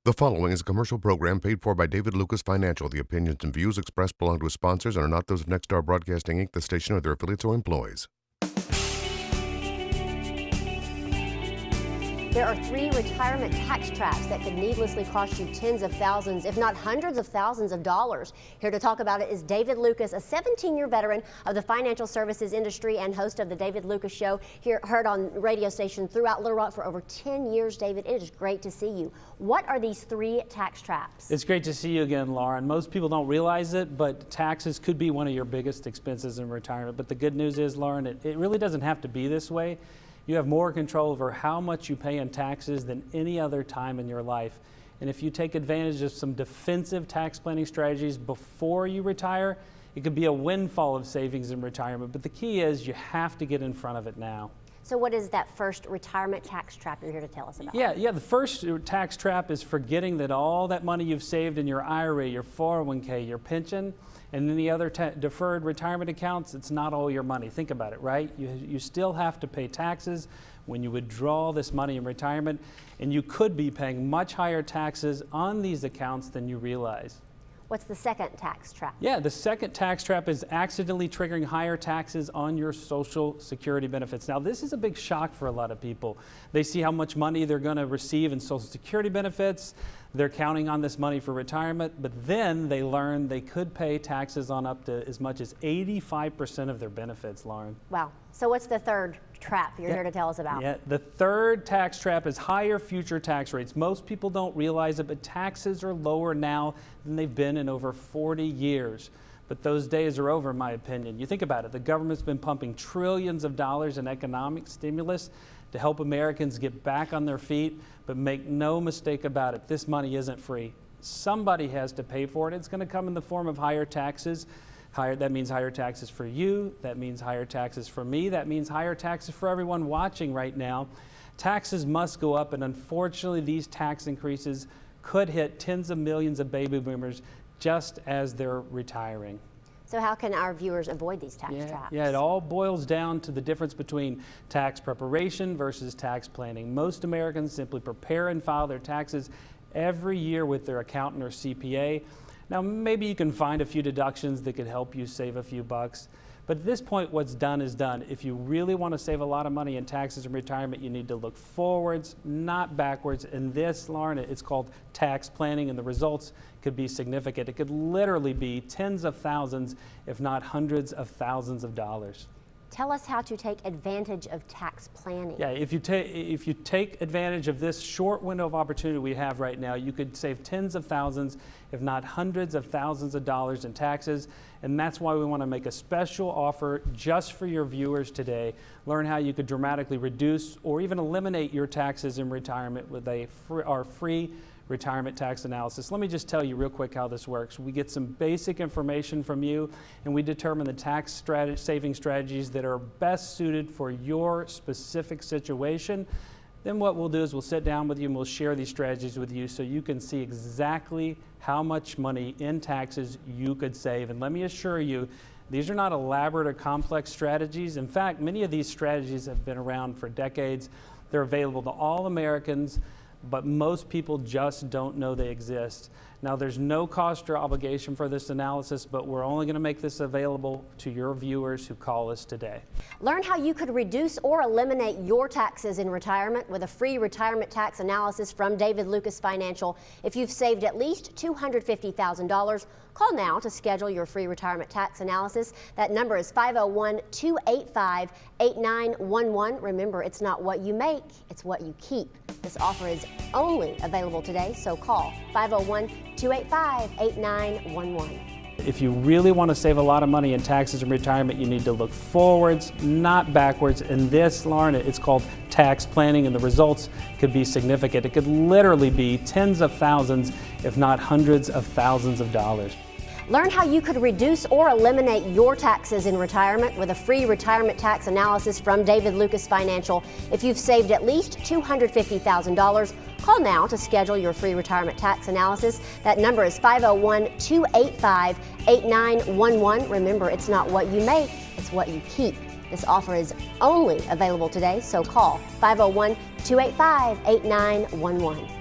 The following is a commercial program paid for by David Lucas Financial. The opinions and views expressed belong to its sponsors and are not those of Nexstar Broadcasting, Inc., the station, or their affiliates or employees. There are 3 retirement tax traps that could needlessly cost you tens of thousands, if not hundreds of thousands of dollars. Here to talk about it is David Lucas, a 17-year veteran of the financial services industry and host of the David Lucas Show, here heard on radio station throughout Little Rock for over 10 years. David, it is great to see you. What are these 3 tax traps? It's great to see you again, Lauren. Most people don't realize it, but taxes could be one of your biggest expenses in retirement. But the good news is, Lauren, it really doesn't have to be this way. You have more control over how much you pay in taxes than any other time in your life. And if you take advantage of some defensive tax planning strategies before you retire, it could be a windfall of savings in retirement. But the key is you have to get in front of it now. So what is that first retirement tax trap you're here to tell us about? Yeah, the first tax trap is forgetting that all that money you've saved in your IRA, your 401k, your pension, and any other deferred retirement accounts, it's not all your money. Think about it, right? You still have to pay taxes when you withdraw this money in retirement, and you could be paying much higher taxes on these accounts than you realize. What's the second tax trap? Yeah, the second tax trap is accidentally triggering higher taxes on your Social Security benefits. Now, this is a big shock for a lot of people. They see how much money they're going to receive in Social Security benefits. They're counting on this money for retirement, but then they learn they could pay taxes on up to as much as 85% of their benefits, Lauren. Wow. So what's the third trap you're here to tell us about? Yeah, the third tax trap is higher future tax rates. Most people don't realize it, but taxes are lower now than they've been in over 40 years. But those days are over, in my opinion. You think about it, the government's been pumping trillions of dollars in economic stimulus to help Americans get back on their feet, but make no mistake about it, this money isn't free. Somebody has to pay for it. It's going to come in the form of higher taxes. That means higher taxes for you. That means higher taxes for me. That means higher taxes for everyone watching right now. Taxes must go up, and unfortunately, these tax increases could hit tens of millions of baby boomers just as they're retiring. So how can our viewers avoid these tax traps? Yeah, it all boils down to the difference between tax preparation versus tax planning. Most Americans simply prepare and file their taxes every year with their accountant or CPA. Now, maybe you can find a few deductions that could help you save a few bucks. But at this point, what's done is done. If you really want to save a lot of money in taxes in retirement, you need to look forwards, not backwards. And this, Lauren, it's called tax planning, and the results could be significant. It could literally be tens of thousands, if not hundreds of thousands of dollars. Tell us how to take advantage of tax planning. Yeah, if you take advantage of this short window of opportunity we have right now, you could save tens of thousands, if not hundreds of thousands of dollars in taxes. And that's why we want to make a special offer just for your viewers today. Learn how you could dramatically reduce or even eliminate your taxes in retirement with our free retirement tax analysis. Let me just tell you real quick how this works. We get some basic information from you, and we determine the tax saving strategies that are best suited for your specific situation. Then what we'll do is we'll sit down with you and we'll share these strategies with you so you can see exactly how much money in taxes you could save. And let me assure you, these are not elaborate or complex strategies. In fact, many of these strategies have been around for decades. They're available to all Americans, but most people just don't know they exist. Now, there's no cost or obligation for this analysis, but we're only going to make this available to your viewers who call us today. Learn how you could reduce or eliminate your taxes in retirement with a free retirement tax analysis from David Lucas Financial. If you've saved at least $250,000, call now to schedule your free retirement tax analysis. That number is 501-285-8911. Remember, it's not what you make, it's what you keep. This offer is only available today, so call 501-285-8911. If you really want to save a lot of money in taxes in retirement, you need to look forwards, not backwards. And this, Lauren, it's called tax planning, and the results could be significant. It could literally be tens of thousands, if not hundreds of thousands of dollars. Learn how you could reduce or eliminate your taxes in retirement with a free retirement tax analysis from David Lucas Financial. If you've saved at least $250,000, call now to schedule your free retirement tax analysis. That number is 501-285-8911. Remember, it's not what you make, it's what you keep. This offer is only available today, so call 501-285-8911.